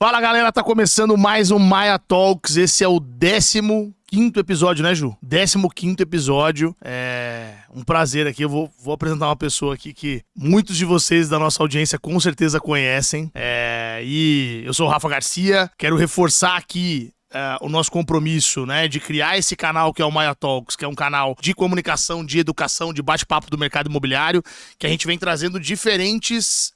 Fala galera, tá começando mais um Maia Talks. Esse é o 15º episódio, né, Ju? 15º episódio. É um prazer aqui. Eu vou apresentar uma pessoa aqui que muitos de vocês da nossa audiência com certeza conhecem. E eu sou o Rafa Garcia. Quero reforçar aqui o nosso compromisso, né, de criar esse canal que é o Maia Talks, que é um canal de comunicação, de educação, de bate-papo do mercado imobiliário, que a gente vem trazendo diferentes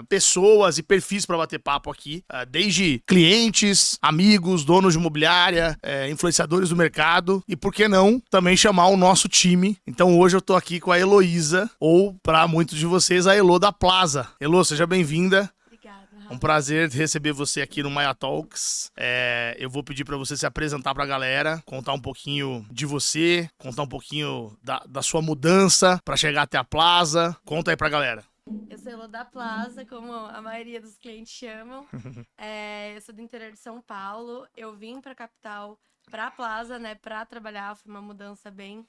pessoas e perfis para bater papo aqui, desde clientes, amigos, donos de imobiliária, influenciadores do mercado e, por que não, também chamar o nosso time. Então hoje eu tô aqui com a Heloísa, ou para muitos de vocês, a Elo da Plaza. Elo, seja bem-vinda. Obrigada, Um Rafa. prazer receber você aqui no Maia Talks. Eu vou pedir para você se apresentar para a galera, contar um pouquinho de você, contar um pouquinho da sua mudança para chegar até a Plaza. Conta aí para a galera. Eu sou Elo da Plaza, como a maioria dos clientes chamam. Eu sou do interior de São Paulo. Eu vim para a capital, para a Plaza, né, para trabalhar. Foi uma mudança bem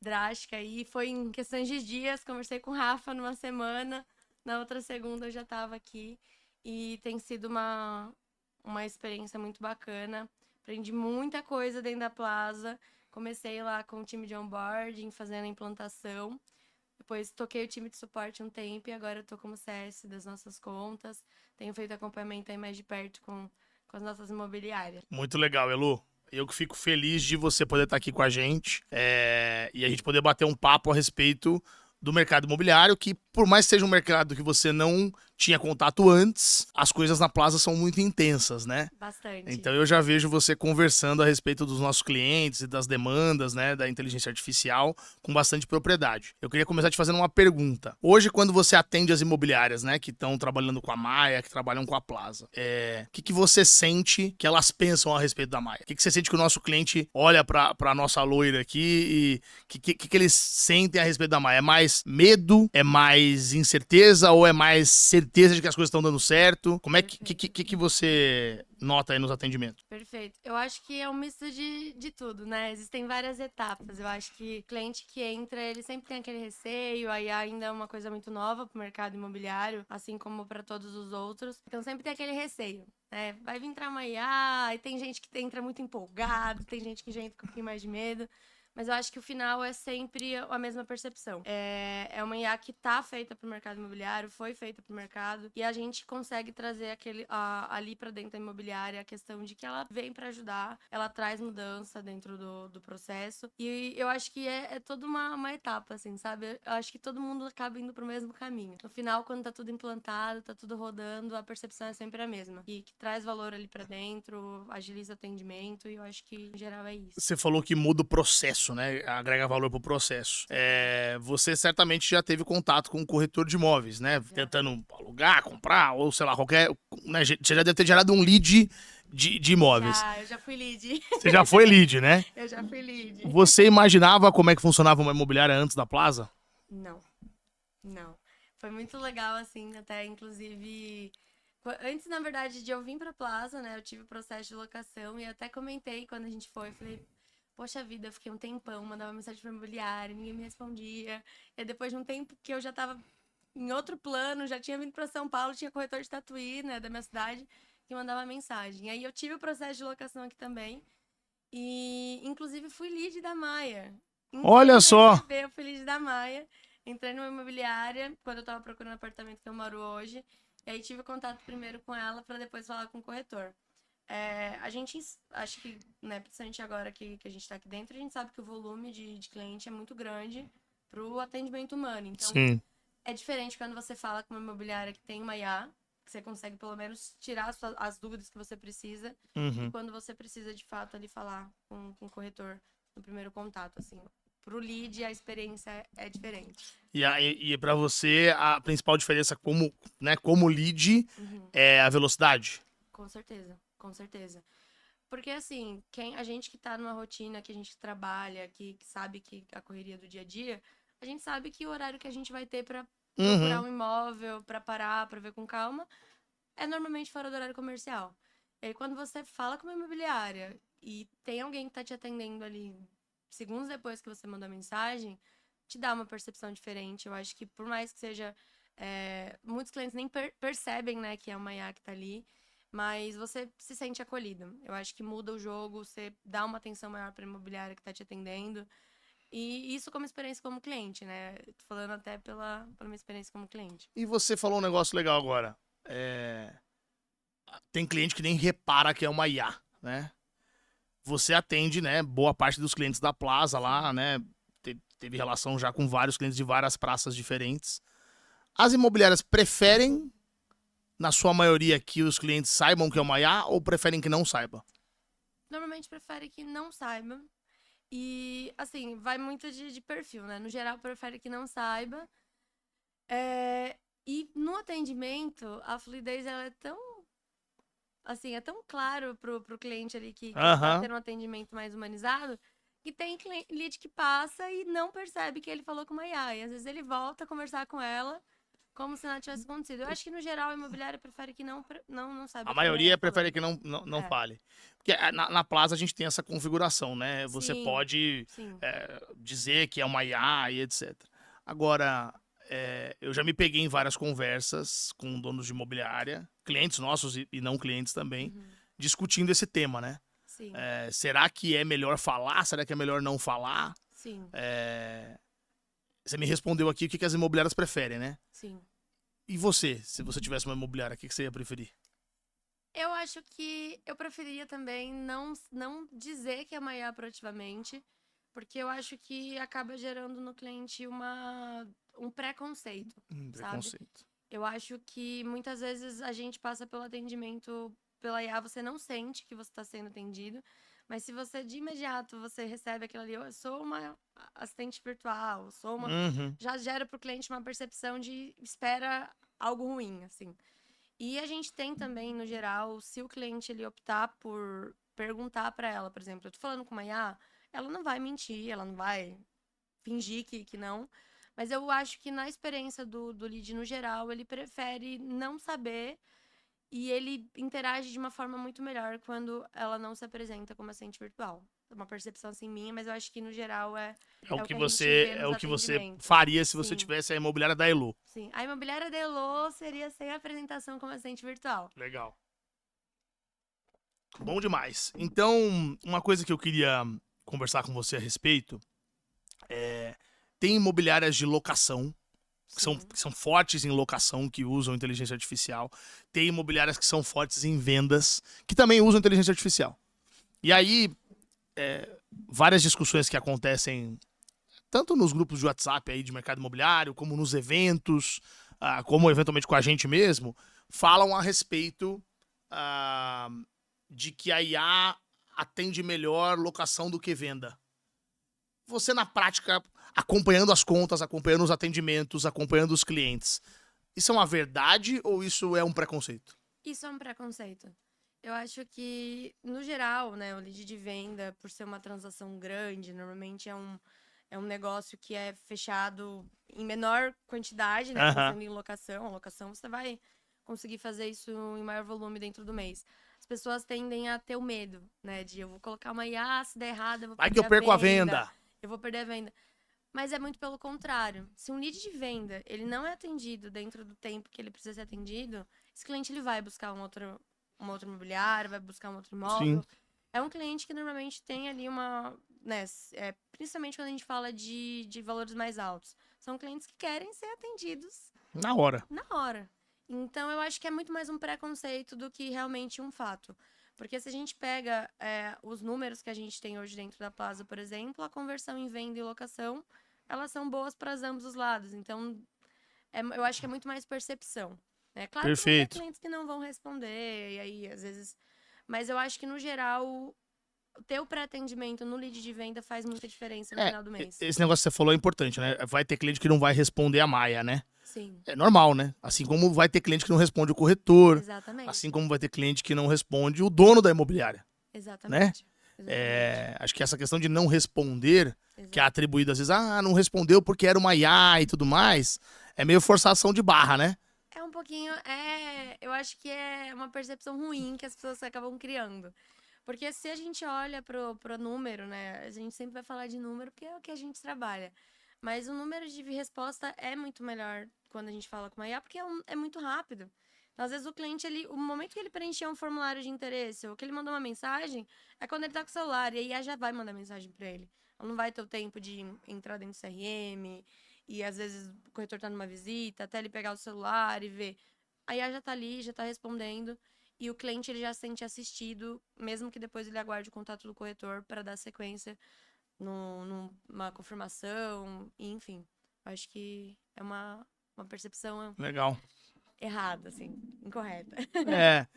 drástica e foi em questões de dias. Conversei com o Rafa numa semana, na outra segunda eu já estava aqui e tem sido uma experiência muito bacana. Aprendi muita coisa dentro da Plaza. Comecei lá com o time de onboarding, fazendo a implantação. Depois toquei o time de suporte um tempo e agora eu tô como CS das nossas contas. Tenho feito acompanhamento aí mais de perto com as nossas imobiliárias. Muito legal, Elo. Eu que fico feliz de você poder estar aqui com a gente e a gente poder bater um papo a respeito do mercado imobiliário, que por mais que seja um mercado que você não tinha contato antes, as coisas na Plaza são muito intensas, né? Bastante. Então eu já vejo você conversando a respeito dos nossos clientes e das demandas, né, da inteligência artificial com bastante propriedade. Eu queria começar te fazendo uma pergunta. Hoje, quando você atende as imobiliárias, né, que estão trabalhando com a Maia, que trabalham com a Plaza, o que você sente que elas pensam a respeito da Maia? O que você sente que o nosso cliente olha pra nossa loira aqui e que eles sentem a respeito da Maia? É mais medo? É mais incerteza? Ou é mais certeza de que as coisas estão dando certo? Como é que você nota aí nos atendimentos? Perfeito. Eu acho que é um misto de tudo, né? Existem várias etapas. Eu acho que o cliente que entra, ele sempre tem aquele receio, aí ainda é uma coisa muito nova para o mercado imobiliário, assim como para todos os outros. Então sempre tem aquele receio, né? Vai vir entrar uma IA, e tem gente que entra muito empolgado, tem gente que já entra com um pouquinho mais de medo. Mas eu acho que o final é sempre a mesma percepção. É uma IA que tá feita para o mercado imobiliário, foi feita para o mercado, e a gente consegue trazer ali para dentro da imobiliária a questão de que ela vem para ajudar, ela traz mudança dentro do processo. E eu acho que é toda uma etapa, assim, sabe? Eu acho que todo mundo acaba indo pro mesmo caminho. No final, quando tá tudo implantado, tá tudo rodando, a percepção é sempre a mesma. E que traz valor ali para dentro, agiliza o atendimento, e eu acho que, em geral, é isso. Você falou que muda o processo, né? Agrega valor pro processo. Você certamente já teve contato com um corretor de imóveis, né? Já. Tentando alugar, comprar, ou sei lá, qualquer. Né? Você já deve ter gerado um lead de imóveis. Eu já fui lead. Você já foi lead, né? Eu já fui lead. Você imaginava como é que funcionava uma imobiliária antes da Plaza? Não, não. Foi muito legal, assim, até inclusive. Antes, na verdade, de eu vir pra Plaza, né? Eu tive o processo de locação e até comentei quando a gente foi. Falei, poxa vida, eu fiquei um tempão, mandava mensagem pra imobiliária, ninguém me respondia. E aí, depois de um tempo que eu já tava em outro plano, já tinha vindo pra São Paulo, tinha corretor de Tatuí, né, da minha cidade, que mandava mensagem. Aí eu tive o processo de locação aqui também. E, inclusive, fui lead da Maia. Olha Sem só! perceber, eu fui lead da Maia. Entrei numa imobiliária quando eu tava procurando o apartamento que eu moro hoje. E aí tive contato primeiro com ela para depois falar com o corretor. A gente, acho que, né, principalmente agora que a gente tá aqui dentro, a gente sabe que o volume de cliente é muito grande pro atendimento humano. Então, Sim. é diferente quando você fala com uma imobiliária que tem uma IA, que você consegue pelo menos tirar as dúvidas que você precisa, e Uhum. quando você precisa de fato ali falar com o corretor no primeiro contato, assim. Pro lead, a experiência é diferente. E para você, a principal diferença como lead Uhum. é a velocidade? Com certeza, com certeza. Porque assim, a gente que tá numa rotina, que a gente trabalha, que sabe que a correria do dia a dia, a gente sabe que o horário que a gente vai ter pra procurar Uhum. um imóvel, pra parar, pra ver com calma, é normalmente fora do horário comercial. E aí, quando você fala com uma imobiliária e tem alguém que tá te atendendo ali segundos depois que você mandou a mensagem, te dá uma percepção diferente. Eu acho que por mais que seja. Muitos clientes nem percebem, né, que é uma IA que tá ali. mas você se sente acolhido. Eu acho que muda o jogo, você dá uma atenção maior para a imobiliária que está te atendendo. E isso como experiência como cliente, né? Tô falando até pela minha experiência como cliente. E você falou um negócio legal agora. Tem cliente que nem repara que é uma IA, né? Você atende, né, boa parte dos clientes da Plaza lá, né? Teve relação já com vários clientes de várias praças diferentes. As imobiliárias preferem, na sua maioria, que os clientes saibam que é uma IA ou preferem que não saiba? Normalmente prefere que não saiba. E, assim, vai muito de perfil, né? No geral, prefere que não saiba. E no atendimento, a fluidez ela é tão, assim, é tão claro pro cliente ali que ele tá Aham. tendo um atendimento mais humanizado, que tem lead que passa e não percebe que ele falou com uma IA. E às vezes ele volta a conversar com ela como se nada tivesse acontecido. Eu acho que, no geral, a imobiliária prefere que não A saiba quem é a IA maioria prefere falando. que não É. fale. Porque na Plaza a gente tem essa configuração, né? Você Sim, pode sim. dizer que é uma IA e etc. Agora, eu já me peguei em várias conversas com donos de imobiliária, clientes nossos e não clientes também, Uhum. discutindo esse tema, né? Sim, Será que é melhor falar? Será que é melhor não falar? sim, Você me respondeu aqui o que as imobiliárias preferem, né? sim. E você, se você tivesse uma imobiliária, o que você ia preferir? Eu acho que eu preferiria também não dizer que é uma IA proativamente, porque eu acho que acaba gerando no cliente um preconceito, sabe? Preconceito. Eu acho que muitas vezes a gente passa pelo atendimento pela IA, você não sente que você está sendo atendido, mas se você de imediato você recebe aquilo ali, eu sou uma assistente virtual, sou uma, Uhum. já gera para o cliente uma percepção de espera algo ruim, assim. E a gente tem também, no geral, se o cliente ele optar por perguntar para ela, por exemplo, eu tô falando com uma IA, ela não vai mentir, ela não vai fingir que não. Mas eu acho que na experiência do lead no geral, ele prefere não saber e ele interage de uma forma muito melhor quando ela não se apresenta como assistente virtual. É uma percepção assim minha, mas eu acho que no geral é o que a gente vê É nos o que você atendimentos. faria se você Sim, tivesse a imobiliária da Elo. sim. A imobiliária da Elo seria sem apresentação como assistente virtual. Legal. Bom demais. Então, uma coisa que eu queria conversar com você a respeito tem imobiliárias de locação Sim. que são fortes em locação, que usam inteligência artificial. Tem imobiliárias que são fortes em vendas, que também usam inteligência artificial. E aí, várias discussões que acontecem tanto nos grupos de WhatsApp aí de mercado imobiliário, como nos eventos, como eventualmente com a gente mesmo, falam a respeito ah, de que a IA atende melhor locação do que venda. Você, na prática, acompanhando as contas, acompanhando os atendimentos, acompanhando os clientes, isso é uma verdade ou isso é um preconceito? Isso é um preconceito. Eu acho que, no geral, né, o lead de venda, por ser uma transação grande, normalmente é um negócio que é fechado em menor quantidade, né, Aham. pensando em locação. A locação você vai conseguir fazer isso em maior volume dentro do mês. As pessoas tendem a ter o medo, né, de eu vou colocar uma IA, se der errado, eu vou Vai que perder eu a perco a venda, venda. eu vou perder a venda. Mas é muito pelo contrário. Se um lead de venda, ele não é atendido dentro do tempo que ele precisa ser atendido, esse cliente ele vai buscar uma outra imobiliária, vai buscar um outro Sim. imóvel. É um cliente que normalmente tem ali né, principalmente quando a gente fala de valores mais altos. São clientes que querem ser atendidos Na hora. na hora. Então, eu acho que é muito mais um preconceito do que realmente um fato. Porque se a gente pega os números que a gente tem hoje dentro da Plaza, por exemplo, a conversão em venda e locação, elas são boas para ambos os lados. Então, eu acho que é muito mais percepção. É claro que vão ter Perfeito. clientes que não vão responder, e aí, às vezes. Mas eu acho que, no geral, ter o pré-atendimento no lead de venda faz muita diferença no final do mês. Esse negócio que você falou é importante, né? Vai ter cliente que não vai responder a Maia, né? Sim, É normal, né? Assim como vai ter cliente que não responde o corretor, assim exatamente. como vai ter cliente que não responde o dono da imobiliária, né? Exatamente. Exatamente. Acho que essa questão de não responder, que é Exato. atribuída às vezes, não respondeu porque era uma IA e tudo mais, é meio forçação de barra, né? É um pouquinho. Eu acho que é uma percepção ruim que as pessoas acabam criando. Porque se a gente olha pro número, né? A gente sempre vai falar de número porque é o que a gente trabalha. Mas o número de resposta é muito melhor quando a gente fala com uma IA, porque é muito rápido. Às vezes o cliente, o momento que ele preencheu um formulário de interesse ou que ele mandou uma mensagem, é quando ele tá com o celular. E aí a já vai mandar mensagem pra ele. Ela não vai ter o tempo de entrar dentro do CRM. E às vezes o corretor tá numa visita, até ele pegar o celular e ver. Aí a já tá ali, já tá respondendo. E o cliente ele já se sente assistido, mesmo que depois ele aguarde o contato do corretor para dar sequência numa confirmação, enfim. Acho que é uma percepção Legal. errada, assim, incorreta. É.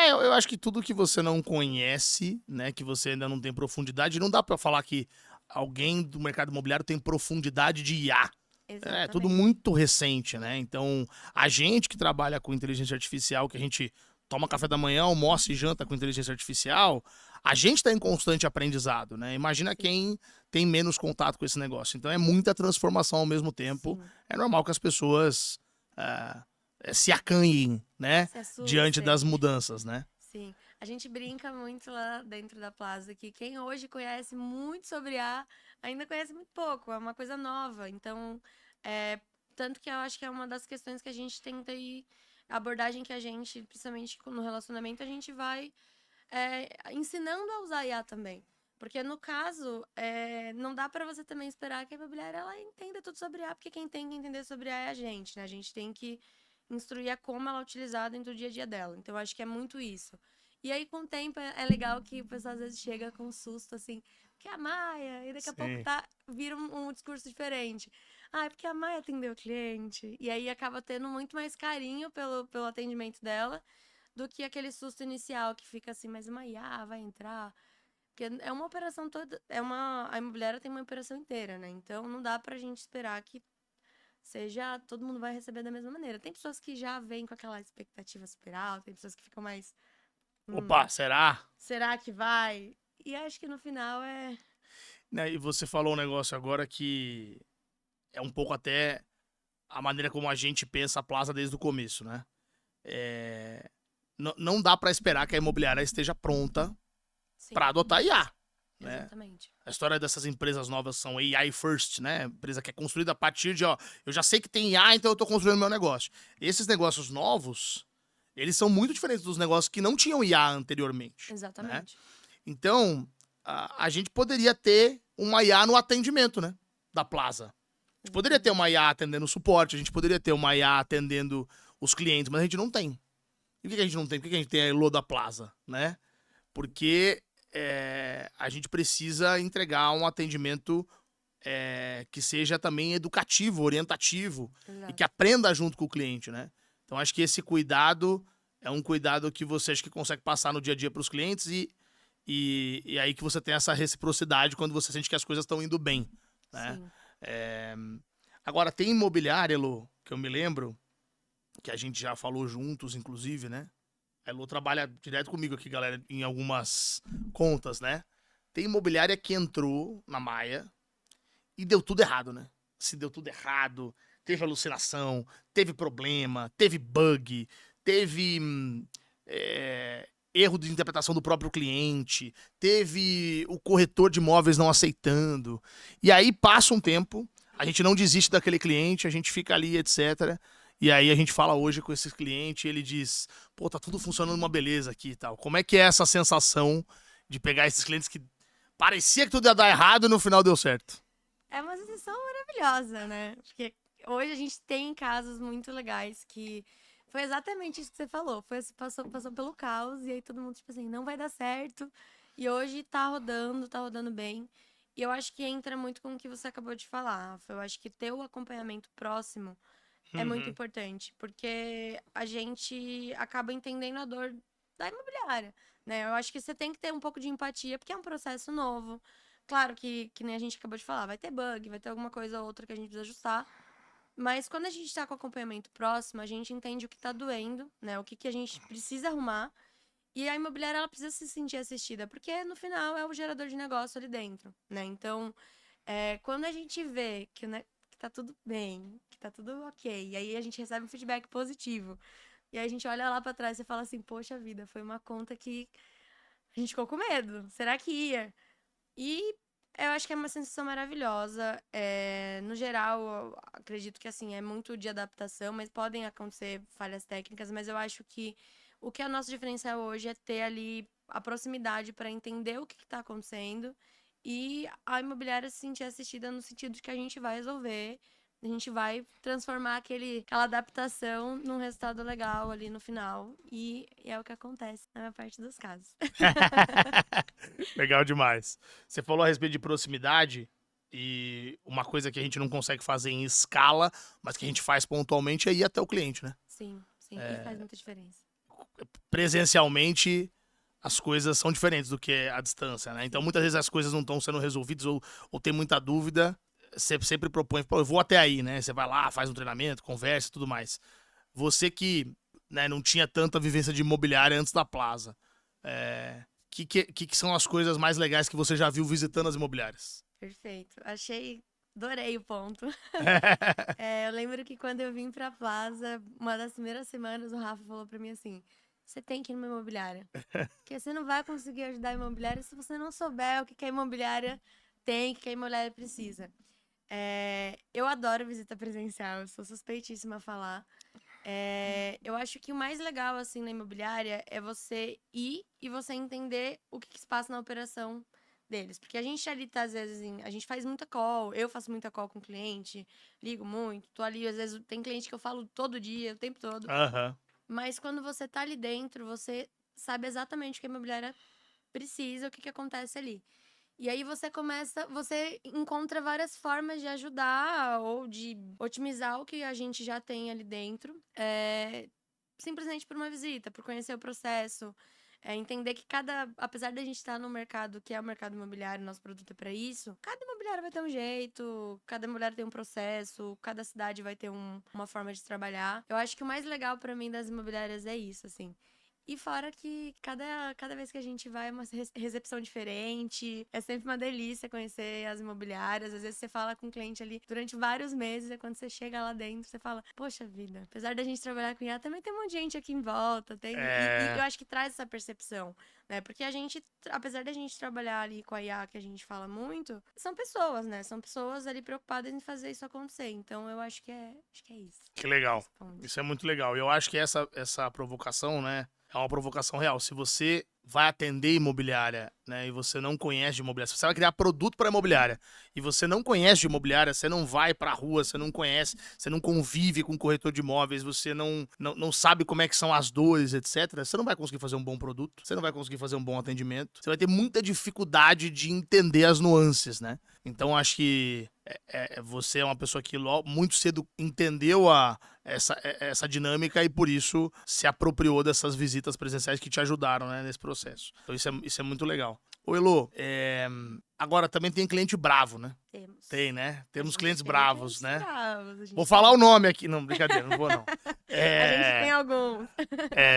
Eu acho que tudo que você não conhece, né, que você ainda não tem profundidade, não dá pra falar que alguém do mercado imobiliário tem profundidade de IA. É tudo Exatamente. muito recente, né? Então, a gente que trabalha com inteligência artificial, que a gente toma café da manhã, almoça e janta com inteligência artificial, a gente está em constante aprendizado, né? Imagina Sim, quem tem menos contato com esse negócio. Então, é muita transformação ao mesmo tempo. sim. É normal que as pessoas se acanhem, né? Se Diante das assustem. mudanças, né? Sim. A gente brinca muito lá dentro da Plaza que quem hoje conhece muito sobre A ainda conhece muito pouco, é uma coisa nova. Então, é, tanto que eu acho que é uma das questões que a gente tenta ir, a abordagem que a gente, principalmente no relacionamento, a gente vai ensinando a usar IA também. Porque no caso, não dá pra você também esperar que a imobiliária ela entenda tudo sobre IA, porque quem tem que entender sobre IA é a gente, né? A gente tem que instruir a como ela é utilizada dentro do dia a dia dela. Então, eu acho que é muito isso. E aí, com o tempo, é legal que o pessoal às vezes chega com um susto, assim, que é a Maia, e daqui a pouco Sim. vira um discurso diferente. Ah, é porque a Maia atendeu o cliente. E aí acaba tendo muito mais carinho pelo atendimento dela do que aquele susto inicial que fica assim, mas uma IA vai entrar. Porque é uma operação toda. A imobiliária tem uma operação inteira, né? Então não dá pra gente esperar que seja. Todo mundo vai receber da mesma maneira. Tem pessoas que já vêm com aquela expectativa super alta, tem pessoas que ficam mais. Opa, será? Será que vai? E acho que no final é. Né, e você falou um negócio agora que é um pouco até a maneira como a gente pensa a Plaza desde o começo, né? Não dá pra esperar que a imobiliária esteja pronta Sim, pra adotar IA, né? exatamente. A história dessas empresas novas são AI first, né? Empresa que é construída a partir de, ó, eu já sei que tem IA, então eu tô construindo meu negócio. Esses negócios novos, eles são muito diferentes dos negócios que não tinham IA anteriormente, né? Exatamente. Então, a gente poderia ter uma IA no atendimento, né? Da Plaza. A gente poderia ter uma Exatamente. IA atendendo o suporte, a gente poderia ter uma IA atendendo os clientes, mas a gente não tem. E por que a gente não tem? Por que a gente tem a Elo da Plaza, né? Porque a gente precisa entregar um atendimento que seja também educativo, orientativo e que Exato. aprenda junto com o cliente, né? Então acho que esse cuidado é um cuidado que você acha que consegue passar no dia a dia para os clientes e aí que você tem essa reciprocidade quando você sente que as coisas estão indo bem, né? Sim. É, Agora tem imobiliária, Elo, que eu me lembro que a gente já falou juntos, inclusive, né? A Elo trabalha direto comigo aqui, galera, em algumas contas, né? Tem imobiliária que entrou na Maia e deu tudo errado, né? Se deu tudo errado, teve alucinação, teve problema, teve bug, teve erro de interpretação do próprio cliente, teve o corretor de imóveis não aceitando. E aí passa um tempo, a gente não desiste daquele cliente, a gente fica ali, etc. E aí a gente fala hoje com esse cliente e ele diz: pô, tá tudo funcionando uma beleza aqui e tal. Como é que é essa sensação de pegar esses clientes que parecia que tudo ia dar errado e no final deu certo? É uma sensação maravilhosa, né? Porque hoje a gente tem casos muito legais que foi exatamente isso que você falou. Passou pelo caos e aí todo mundo, tipo assim, não vai dar certo. E hoje tá rodando bem. E eu acho que entra muito com o que você acabou de falar, Rafa. Eu acho que ter o acompanhamento próximo é muito Uhum. importante, porque a gente acaba entendendo a dor da imobiliária, né? Eu acho que você tem que ter um pouco de empatia, porque é um processo novo. Claro que nem a gente acabou de falar, vai ter bug, vai ter alguma coisa ou outra que a gente precisa ajustar. Mas quando a gente tá com acompanhamento próximo, a gente entende o que tá doendo, né? O que a gente precisa arrumar. E a imobiliária, ela precisa se sentir assistida, porque no final é o gerador de negócio ali dentro, né? Então, quando a gente vê que tá tudo bem, que tá tudo ok, e aí a gente recebe um feedback positivo, e aí a gente olha lá pra trás e fala assim, poxa vida, foi uma conta que a gente ficou com medo, será que ia? E Eu acho que é uma sensação maravilhosa. No geral, eu acredito que, assim, é muito de adaptação, mas podem acontecer falhas técnicas, mas eu acho que o que é o nosso diferencial hoje é ter ali a proximidade para entender o que está acontecendo e a imobiliária se sentir assistida no sentido de que a gente vai resolver, a gente vai transformar aquela adaptação num resultado legal ali no final. E é o que acontece na maior parte dos casos. Legal demais. Você falou a respeito de proximidade e uma coisa que a gente não consegue fazer em escala, mas que a gente faz pontualmente é ir até o cliente, né? Sim, sim. E faz muita diferença. Presencialmente, as coisas são diferentes do que a distância, né? Então, muitas vezes as coisas não estão sendo resolvidas ou tem muita dúvida. Você sempre propõe, pô, eu vou até aí, né? Você vai lá, faz um treinamento, conversa e tudo mais. Você que, né, não tinha tanta vivência de imobiliária antes da Plaza, que são as coisas mais legais que você já viu visitando as imobiliárias? Perfeito. Adorei o ponto. Eu lembro que quando eu vim pra Plaza, uma das primeiras semanas, o Rafa falou pra mim assim: você tem que ir numa imobiliária. Porque você não vai conseguir ajudar a imobiliária se você não souber o que a imobiliária tem, o que a imobiliária precisa. Eu adoro visita presencial, eu sou suspeitíssima a falar. Eu acho que o mais legal, assim, na imobiliária é você ir e você entender o que se passa na operação deles. Porque a gente ali tá, às vezes, a gente faz muita call, eu faço muita call com o cliente, ligo muito, tô ali, às vezes tem cliente que eu falo todo dia, o tempo todo. Aham. Mas quando você tá ali dentro, você sabe exatamente o que a imobiliária precisa, o que acontece ali. E aí você encontra várias formas de ajudar ou de otimizar o que a gente já tem ali dentro, simplesmente por uma visita, por conhecer o processo, entender que apesar da gente estar no mercado, que é o mercado imobiliário, nosso produto é para isso, cada imobiliário vai ter um jeito, cada imobiliário tem um processo, cada cidade vai ter uma forma de trabalhar. Eu acho que o mais legal para mim das imobiliárias é isso, assim. E fora que cada vez que a gente vai é uma recepção diferente. É sempre uma delícia conhecer as imobiliárias. Às vezes você fala com o cliente ali durante vários meses, e quando você chega lá dentro, você fala, poxa vida, apesar da gente trabalhar com IA, também tem um monte de gente aqui em volta. E eu acho que traz essa percepção, né? Porque a gente, apesar da gente trabalhar ali com a IA, que a gente fala muito, são pessoas, né? São pessoas ali preocupadas em fazer isso acontecer. Então eu acho que é isso. Que legal. Responde. Isso é muito legal. Eu acho que essa provocação, né, é uma provocação real. Se você vai atender imobiliária, né, e você não conhece de imobiliária, se você vai criar produto para imobiliária e você não conhece de imobiliária, você não vai para a rua, você não conhece, você não convive com corretor de imóveis, você não sabe como é que são as dores, etc., você não vai conseguir fazer um bom produto, você não vai conseguir fazer um bom atendimento, você vai ter muita dificuldade de entender as nuances, né? Então, acho que você é uma pessoa que muito cedo entendeu essa dinâmica e por isso se apropriou dessas visitas presenciais que te ajudaram, né, nesse processo. Então isso é muito legal. Ô Elô, agora também tem cliente bravo, né? Temos. Tem, né? Temos A gente clientes tem bravos, clientes né? bravos, a gente Vou tem. falar o nome aqui. Não, brincadeira, não vou não. A gente tem alguns.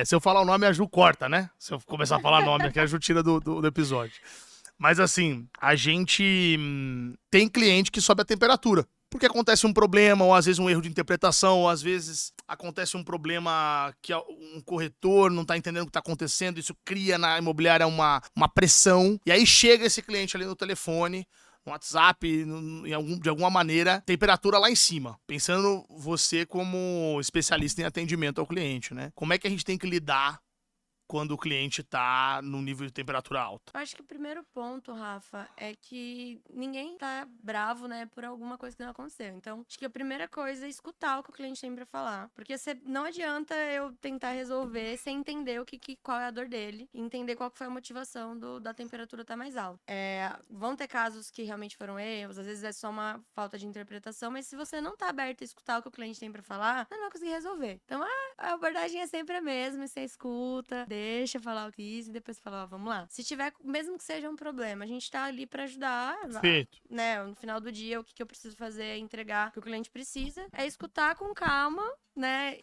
Se eu falar o nome, a Ju corta, né? Se eu começar a falar nome aqui, a Ju tira do episódio. Mas assim, a gente tem cliente que sobe a temperatura. Porque acontece um problema, ou às vezes um erro de interpretação, ou às vezes acontece um problema que um corretor não está entendendo o que está acontecendo, isso cria na imobiliária uma pressão. E aí chega esse cliente ali no telefone, no WhatsApp, de alguma maneira, temperatura lá em cima. Pensando você como especialista em atendimento ao cliente, né? Como é que a gente tem que lidar quando o cliente tá num nível de temperatura alta? Eu acho que o primeiro ponto, Rafa, é que ninguém tá bravo, né, por alguma coisa que não aconteceu. Então, acho que a primeira coisa é escutar o que o cliente tem pra falar. Porque não adianta eu tentar resolver sem entender qual é a dor dele e entender qual que foi a motivação da temperatura estar mais alta. Vão ter casos que realmente foram erros, às vezes é só uma falta de interpretação, mas se você não tá aberto a escutar o que o cliente tem pra falar, você não vai conseguir resolver. Então, a abordagem é sempre a mesma, você escuta, deixa falar o que isso e depois fala, ó, vamos lá. Se tiver, mesmo que seja um problema, a gente tá ali pra ajudar, Perfeito. né? No final do dia, o que eu preciso fazer é entregar o que o cliente precisa, é escutar com calma, né?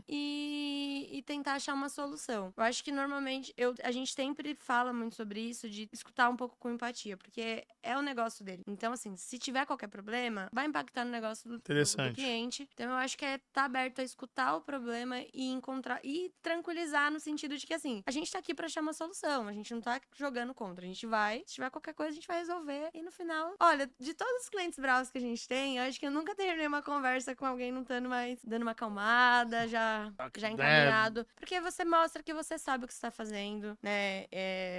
E tentar achar uma solução. Eu acho que normalmente a gente sempre fala muito sobre isso, de escutar um pouco com empatia, porque é o negócio dele. Então, assim, se tiver qualquer problema, vai impactar no negócio do cliente. Então, eu acho que tá aberto a escutar o problema e encontrar e tranquilizar no sentido de de que, assim, a gente tá aqui pra achar uma solução, a gente não tá jogando contra, a gente vai, se tiver qualquer coisa, a gente vai resolver, e no final, olha, de todos os clientes bravos que a gente tem, eu acho que eu nunca terminei uma conversa com alguém não estando mais, dando uma acalmada, já encaminhado, porque você mostra que você sabe o que você tá fazendo, né,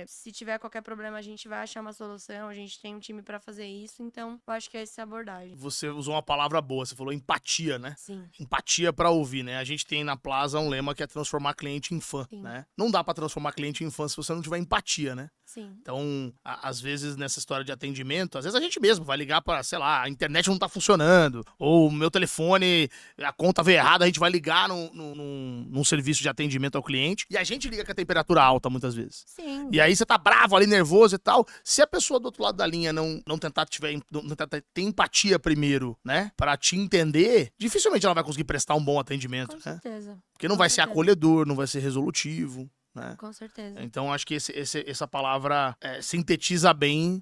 se tiver qualquer problema, a gente vai achar uma solução, a gente tem um time pra fazer isso, então, eu acho que é essa a abordagem. Você usou uma palavra boa, você falou empatia, né? Sim. Empatia pra ouvir, né? A gente tem na Plaza um lema que é transformar cliente em fã, Sim. né? Não dá pra transformar cliente em fã se você não tiver empatia, né? Sim. Então, às vezes, nessa história de atendimento, às vezes a gente mesmo vai ligar para, sei lá, a internet não tá funcionando, ou o meu telefone, a conta veio errada, a gente vai ligar num serviço de atendimento ao cliente, e a gente liga com a temperatura alta, muitas vezes. Sim. E aí você tá bravo ali, nervoso e tal. Se a pessoa do outro lado da linha não tentar ter empatia primeiro, né, para te entender, dificilmente ela vai conseguir prestar um bom atendimento, Com né? certeza. Porque não vai ser acolhedor, não vai ser resolutivo. Né? Com certeza. Então, acho que essa palavra sintetiza bem,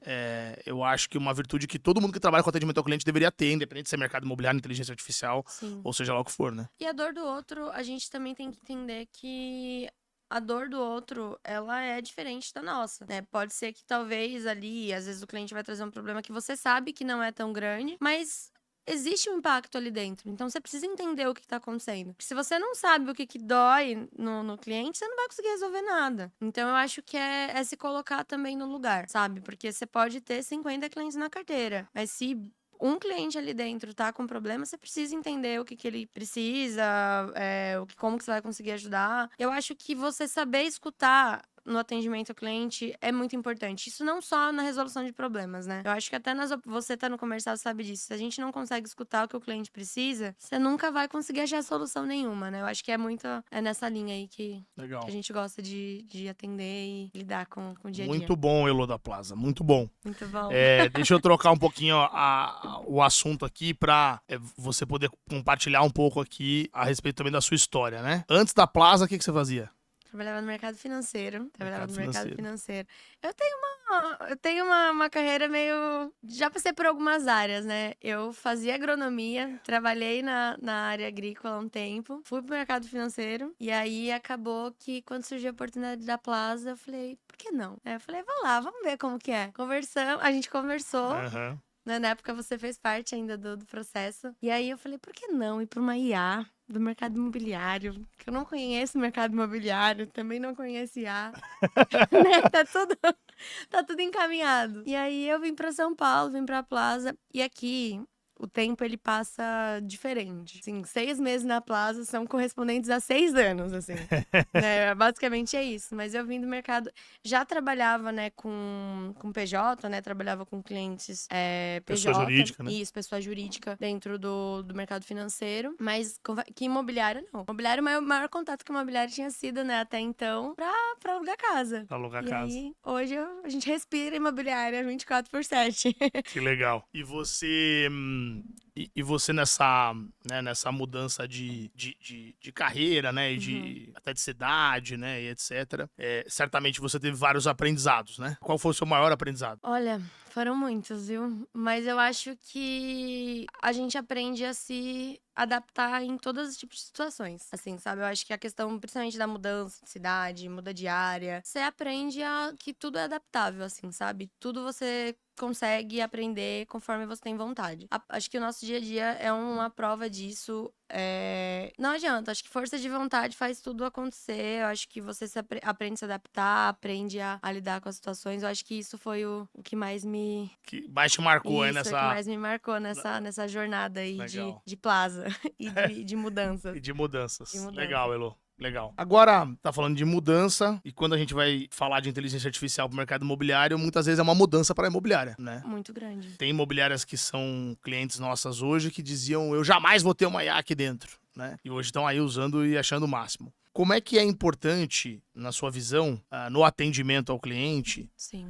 eu acho que uma virtude que todo mundo que trabalha com atendimento ao cliente deveria ter, independente de ser mercado imobiliário, inteligência artificial, Sim. ou seja lá o que for, né? E a dor do outro, a gente também tem que entender que a dor do outro, ela é diferente da nossa, né? Pode ser que talvez ali, às vezes o cliente vai trazer um problema que você sabe que não é tão grande, mas existe um impacto ali dentro. Então, você precisa entender o que tá acontecendo. Porque se você não sabe o que dói no cliente, você não vai conseguir resolver nada. Então, eu acho que é se colocar também no lugar, sabe? Porque você pode ter 50 clientes na carteira, mas se um cliente ali dentro tá com problema, você precisa entender o que ele precisa, como que você vai conseguir ajudar. Eu acho que você saber escutar no atendimento ao cliente é muito importante. Isso não só na resolução de problemas, né? Eu acho que até você tá no comercial sabe disso. Se a gente não consegue escutar o que o cliente precisa, você nunca vai conseguir achar solução nenhuma, né? Eu acho que é nessa linha aí que a gente gosta de atender e lidar com o dia a dia. Muito bom, Elô da Plaza, muito bom. Muito bom. Deixa eu trocar um pouquinho o assunto aqui pra você poder compartilhar um pouco aqui a respeito também da sua história, né? Antes da Plaza, o que você fazia? Trabalhava no mercado financeiro. Eu tenho uma carreira meio... Já passei por algumas áreas, né? Eu fazia agronomia, trabalhei na área agrícola há um tempo, fui pro mercado financeiro, e aí acabou que quando surgiu a oportunidade da Plaza, eu falei, por que não? Eu falei, vamos lá, vamos ver como que é. A gente conversou. Uhum. Na época você fez parte ainda do processo. E aí eu falei, por que não ir pra uma IA do mercado imobiliário? Que eu não conheço o mercado imobiliário, também não conheço IA. Né? Tá tudo encaminhado. E aí eu vim pra São Paulo, vim pra Plaza. E aqui o tempo ele passa diferente. Assim, 6 meses na Plaza são correspondentes a 6 anos, assim. Né? Basicamente é isso. Mas eu vim do mercado... Já trabalhava, né, com PJ, né? Trabalhava com clientes PJ. Pessoa jurídica, né? Isso, pessoa jurídica dentro do mercado financeiro. Mas que imobiliário, não. Imobiliário, o maior contato que o imobiliário tinha sido, né, até então, pra alugar casa. Pra alugar e casa. Aí, hoje a gente respira imobiliária 24/7. Que legal. E você... E você nessa mudança de carreira, né? E até de cidade, né? E etc. Certamente você teve vários aprendizados, né? Qual foi o seu maior aprendizado? Olha, foram muitos, viu? Mas eu acho que a gente aprende a se adaptar em todos os tipos de situações. Assim, sabe? Eu acho que a questão, principalmente da mudança de cidade, muda de área, você aprende que tudo é adaptável, assim, sabe? Tudo você consegue aprender conforme você tem vontade. Acho que o nosso dia a dia é uma prova disso. Não adianta, acho que força de vontade faz tudo acontecer. Eu acho que você aprende a se adaptar, aprende a lidar com as situações. Eu acho que isso foi o que mais Que mais te marcou, isso, que mais me marcou nessa jornada aí de Plaza e de mudanças. E de mudanças. De mudança. Legal, Elô. Legal. Agora, tá falando de mudança, e quando a gente vai falar de inteligência artificial pro mercado imobiliário, muitas vezes é uma mudança para a imobiliária, né? Muito grande. Tem imobiliárias que são clientes nossas hoje que diziam, eu jamais vou ter uma IA aqui dentro, né? E hoje estão aí usando e achando o máximo. Como é que é importante, na sua visão, no atendimento ao cliente, Sim.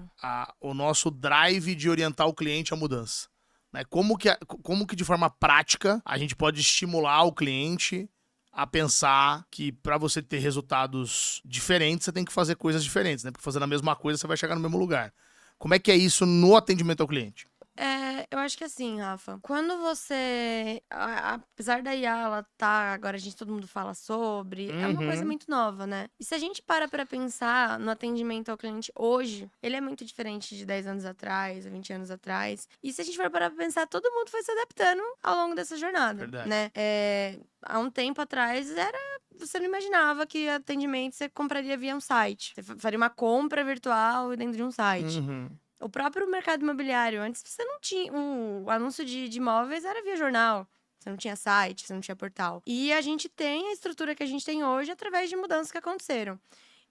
O nosso drive de orientar o cliente à mudança? Né? Como que de forma prática a gente pode estimular o cliente a pensar que para você ter resultados diferentes, você tem que fazer coisas diferentes, né? Porque fazendo a mesma coisa, você vai chegar no mesmo lugar. Como é que é isso no atendimento ao cliente? Eu acho que assim, Rafa, quando você. Apesar da IA, ela tá. Agora todo mundo fala sobre. É uma coisa Uhum. muito nova, né? E se a gente para pra pensar no atendimento ao cliente hoje, ele é muito diferente de 10 anos atrás, 20 anos atrás. E se a gente for parar pra pensar, todo mundo foi se adaptando ao longo dessa jornada, Verdade. né? Há um tempo atrás você não imaginava que atendimento você compraria via um site. Você faria uma compra virtual dentro de um site. Uhum. O próprio mercado imobiliário, antes você não tinha. O anúncio de imóveis era via jornal. Você não tinha site, você não tinha portal. E a gente tem a estrutura que a gente tem hoje através de mudanças que aconteceram.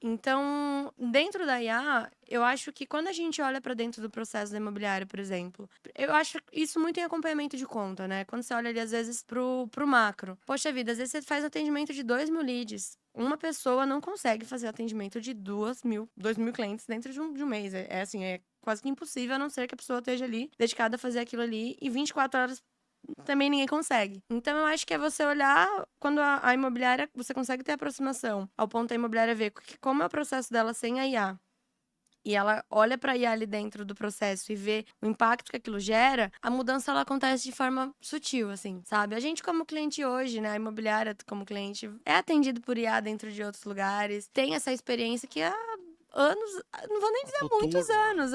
Então, dentro da IA, eu acho que quando a gente olha para dentro do processo da imobiliária, por exemplo, eu acho isso muito em acompanhamento de conta, né? Quando você olha ali, às vezes, pro macro. Poxa vida, às vezes você faz um atendimento de 2.000 leads. Uma pessoa não consegue fazer atendimento de 2.000 clientes dentro de um mês. Assim, é quase que impossível, a não ser que a pessoa esteja ali, dedicada a fazer aquilo ali, e 24 horas também ninguém consegue. Então, eu acho que é você olhar quando a imobiliária, você consegue ter aproximação ao ponto da imobiliária ver como é o processo dela sem a IA. E ela olha para a IA ali dentro do processo e vê o impacto que aquilo gera, a mudança ela acontece de forma sutil, assim, sabe? A gente como cliente hoje, né, a imobiliária como cliente, é atendido por IA dentro de outros lugares, tem essa experiência que há anos, não vou nem dizer muitos Futuro, né? anos,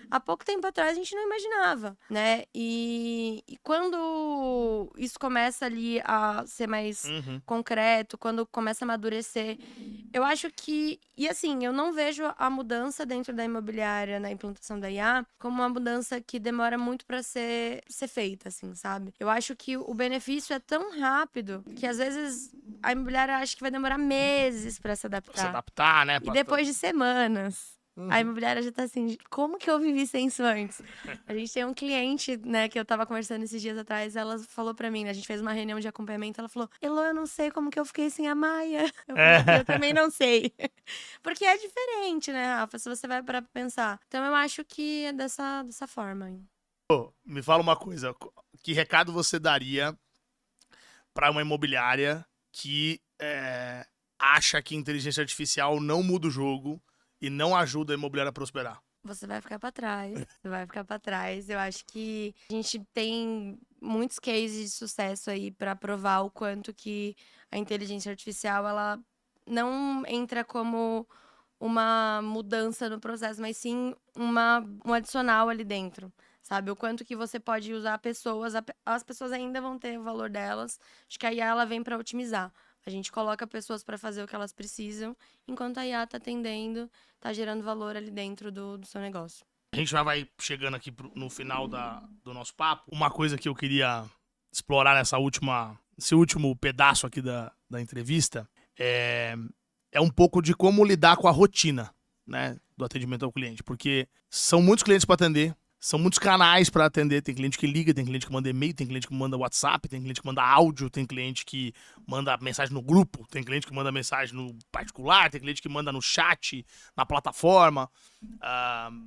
há pouco tempo atrás a gente não imaginava, né? E quando isso começa ali a ser mais Uhum. concreto, quando começa a amadurecer, eu acho que. E assim, eu não vejo a mudança dentro da imobiliária, na implantação da IA, como uma mudança que demora muito para ser feita, assim, sabe? Eu acho que o benefício é tão rápido que às vezes a imobiliária acha que vai demorar meses para se Pra se adaptar. adaptar, né? E depois de semanas. A Uhum. imobiliária já tá assim, como que eu vivi sem isso antes? A gente tem um cliente, né, que eu tava conversando esses dias atrás, ela falou pra mim, né, a gente fez uma reunião de acompanhamento, ela falou, Elô, eu não sei como que eu fiquei sem a Maia. Eu falei, eu também não sei. Porque é diferente, né, Rafa, se você vai parar pra pensar. Então eu acho que é dessa forma. Hein? Me fala uma coisa, que recado você daria para uma imobiliária que acha que inteligência artificial não muda o jogo e não ajuda a imobiliária a prosperar? Você vai ficar pra trás, você vai ficar pra trás. Eu acho que a gente tem muitos cases de sucesso aí pra provar o quanto que a inteligência artificial ela não entra como uma mudança no processo, mas sim um adicional ali dentro, sabe? O quanto que você pode usar pessoas, as pessoas ainda vão ter o valor delas. Acho que a IA ela vem para otimizar. A gente coloca pessoas para fazer o que elas precisam, enquanto a IA tá atendendo, tá gerando valor ali dentro do seu negócio. A gente já vai chegando aqui no final do nosso papo. Uma coisa que eu queria explorar nesse último pedaço aqui da entrevista é um pouco de como lidar com a rotina, né, do atendimento ao cliente, porque são muitos clientes para atender, são muitos canais para atender. Tem cliente que liga, tem cliente que manda e-mail, tem cliente que manda WhatsApp, tem cliente que manda áudio, tem cliente que manda mensagem no grupo, tem cliente que manda mensagem no particular, tem cliente que manda no chat, na plataforma.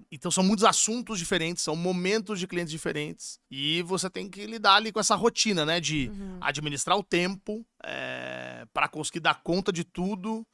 Então são muitos assuntos diferentes, são momentos de clientes diferentes e você tem que lidar ali com essa rotina, né, de administrar o tempo para conseguir dar conta de tudo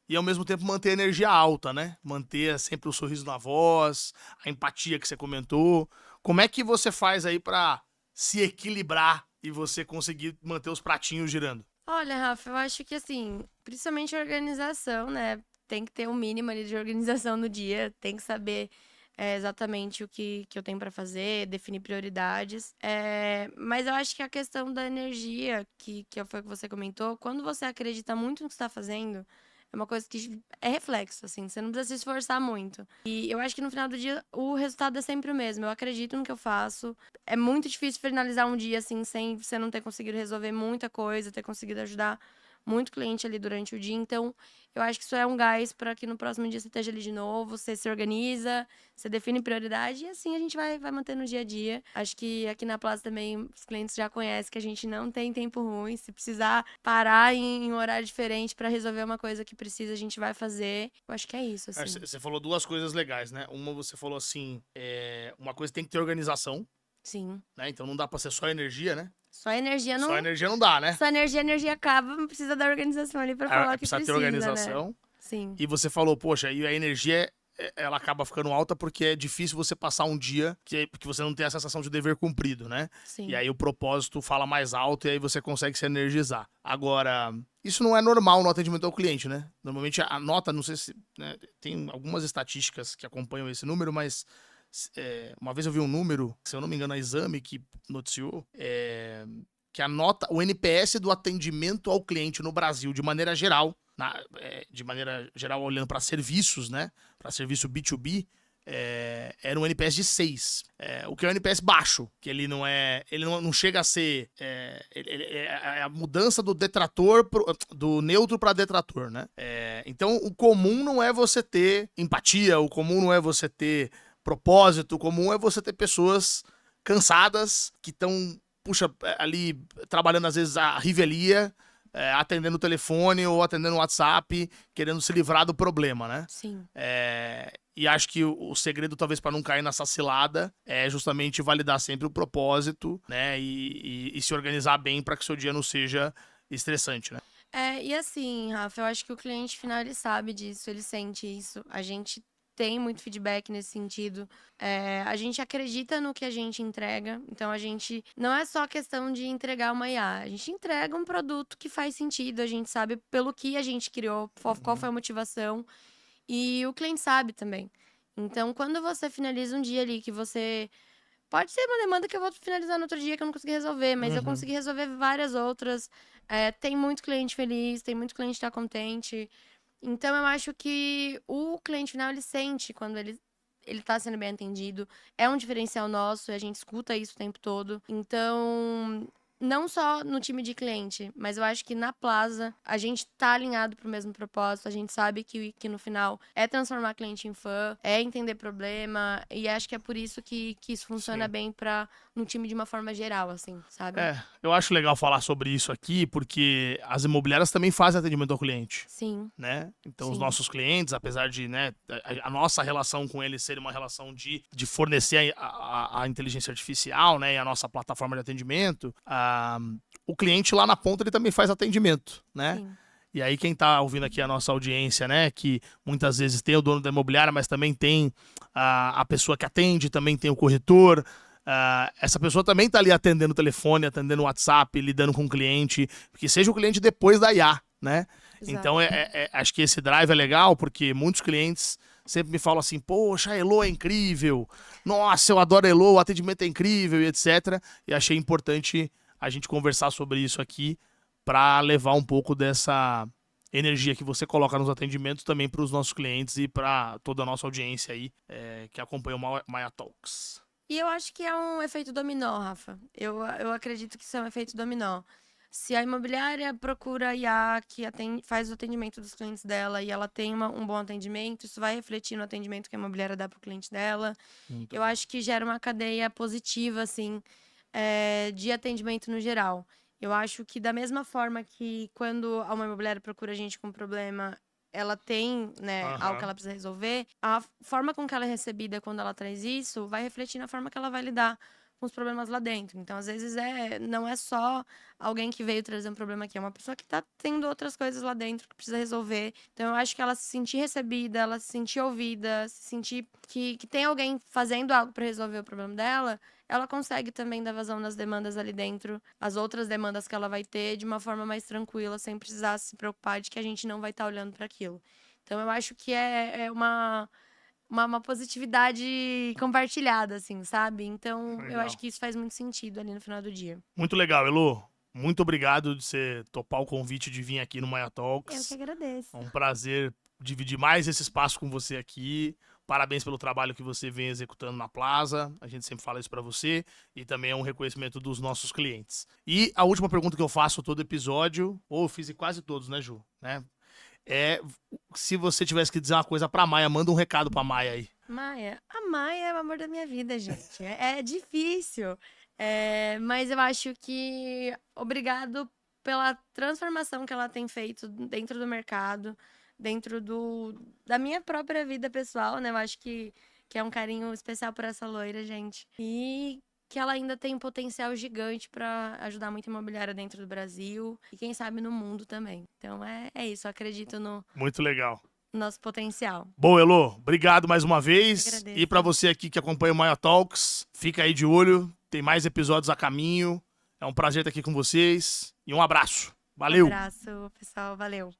e ao mesmo tempo manter a energia alta, né? Manter sempre o sorriso na voz, a empatia que você comentou. Como é que você faz aí pra se equilibrar e você conseguir manter os pratinhos girando? Olha, Rafa, eu acho que assim, principalmente a organização, né? Tem que ter um mínimo ali de organização no dia, tem que saber exatamente o que eu tenho pra fazer, definir prioridades. Mas eu acho que a questão da energia, que foi o que você comentou, quando você acredita muito no que está fazendo, é uma coisa que é reflexo, assim, você não precisa se esforçar muito. E eu acho que no final do dia o resultado é sempre o mesmo. Eu acredito no que eu faço. É muito difícil finalizar um dia assim sem você não ter conseguido resolver muita coisa, ter conseguido ajudar muito cliente ali durante o dia. Então, eu acho que isso é um gás para que no próximo dia você esteja ali de novo, você se organiza, você define prioridade e assim a gente vai mantendo o dia a dia. Acho que aqui na Plaza também os clientes já conhecem que a gente não tem tempo ruim. Se precisar parar em um horário diferente para resolver uma coisa que precisa, a gente vai fazer. Eu acho que é isso, assim. Você falou duas coisas legais, né? Uma, você falou assim, uma coisa tem que ter organização, Sim. né? Então não dá pra ser só energia, né? Só energia Só não. energia não dá, né? Só energia, a energia acaba, não precisa da organização ali para falar o que Precisa ter precisa, né? organização. Sim. E você falou, poxa, e a energia ela acaba ficando alta porque é difícil você passar um dia que você não tem a sensação de dever cumprido, né? Sim. E aí o propósito fala mais alto e aí você consegue se energizar. Agora, isso não é normal no atendimento ao cliente, né? Normalmente a nota, não sei se... né, tem algumas estatísticas que acompanham esse número, mas uma vez eu vi um número, se eu não me engano, a Exame que noticiou, que a nota, o NPS do atendimento ao cliente no Brasil, de maneira geral, olhando para serviços, né? Para serviço B2B, era um NPS de 6. O que é um NPS baixo, que ele não chega a ser é a mudança do detrator do neutro para detrator, né? Então o comum não é você ter empatia, o comum não é você ter propósito, o comum é você ter pessoas cansadas que estão, puxa, ali trabalhando às vezes a revelia, atendendo o telefone ou atendendo o WhatsApp, querendo se livrar do problema, né? Sim. E acho que o segredo, talvez, para não cair nessa cilada, é justamente validar sempre o propósito, né? E se organizar bem para que o seu dia não seja estressante, né? E assim, Rafa, eu acho que o cliente final, ele sabe disso, ele sente isso. A gente tem muito feedback nesse sentido. A gente acredita no que a gente entrega, então a gente não é só questão de entregar uma IA, a gente entrega um produto que faz sentido, a gente sabe pelo que a gente criou, qual foi a motivação, e o cliente sabe também. Então, quando você finaliza um dia ali que você... Pode ser uma demanda que eu vou finalizar no outro dia que eu não consegui resolver, mas eu consegui resolver várias outras. Tem muito cliente feliz, tem muito cliente que tá contente. Então, eu acho que o cliente final, ele sente quando ele tá sendo bem atendido. É um diferencial nosso, e a gente escuta isso o tempo todo. Então, não só no time de cliente, mas eu acho que na Plaza, a gente tá alinhado pro mesmo propósito. A gente sabe que no final é transformar cliente em fã, é entender problema. E acho que é por isso que isso funciona Sim. bem no time de uma forma geral, assim, sabe? Eu acho legal falar sobre isso aqui, porque as imobiliárias também fazem atendimento ao cliente. Sim. Né? Então, os Sim. nossos clientes, apesar de, né, a nossa relação com eles ser uma relação de fornecer a inteligência artificial, né, e a nossa plataforma de atendimento, o cliente lá na ponta ele também faz atendimento, né? Sim. E aí quem tá ouvindo aqui a nossa audiência, né, que muitas vezes tem o dono da imobiliária, mas também tem a pessoa que atende, também tem o corretor. Essa pessoa também tá ali atendendo o telefone, atendendo o WhatsApp, lidando com o cliente, que seja o cliente depois da IA, né? Exato. Então, acho que esse drive é legal, porque muitos clientes sempre me falam assim, poxa, a Elo é incrível, nossa, eu adoro a Elo, o atendimento é incrível, e etc. E achei importante a gente conversar sobre isso aqui, para levar um pouco dessa energia que você coloca nos atendimentos também para os nossos clientes e para toda a nossa audiência aí, que acompanha o Maia Talks. E eu acho que é um efeito dominó, Rafa. Eu acredito que isso é um efeito dominó. Se a imobiliária procura a IA que faz o atendimento dos clientes dela e ela tem um bom atendimento, isso vai refletir no atendimento que a imobiliária dá para o cliente dela. Eu acho que gera uma cadeia positiva, assim, de atendimento no geral. Eu acho que da mesma forma que quando uma imobiliária procura a gente com problema, ela tem, né, algo que ela precisa resolver, a forma com que ela é recebida quando ela traz isso vai refletir na forma que ela vai lidar com os problemas lá dentro. Então, às vezes, não é só alguém que veio trazer um problema aqui, é uma pessoa que tá tendo outras coisas lá dentro que precisa resolver. Então, eu acho que ela se sentir recebida, ela se sentir ouvida, se sentir que tem alguém fazendo algo para resolver o problema dela, ela consegue também dar vazão nas demandas ali dentro, as outras demandas que ela vai ter, de uma forma mais tranquila, sem precisar se preocupar de que a gente não vai estar olhando para aquilo. Então, eu acho que é uma positividade compartilhada, assim, sabe? Então, eu acho Legal. que isso faz muito sentido ali no final do dia. Muito legal, Elo. Muito obrigado de você topar o convite de vir aqui no Maia Eu que Talks. agradeço. É um prazer dividir mais esse espaço com você aqui. Parabéns pelo trabalho que você vem executando na Plaza. A gente sempre fala isso pra você. E também é um reconhecimento dos nossos clientes. E a última pergunta que eu faço todo episódio, ou eu fiz em quase todos, né, Ju? Né? Se você tivesse que dizer uma coisa pra Maia, manda um recado pra Maia aí. Maia, a Maia é o amor da minha vida, gente. É difícil. Mas eu acho que obrigado pela transformação que ela tem feito dentro do mercado, dentro da minha própria vida pessoal, né? Eu acho que é um carinho especial por essa loira, gente. E que ela ainda tem um potencial gigante para ajudar muita imobiliária dentro do Brasil e quem sabe no mundo também. Então é isso, eu acredito no, Muito legal. nosso potencial. Bom, Elô, obrigado mais uma vez. Agradeço. E pra você aqui que acompanha o Maia Talks, fica aí de olho, tem mais episódios a caminho. É um prazer estar aqui com vocês e um abraço. Valeu! Um abraço, pessoal. Valeu.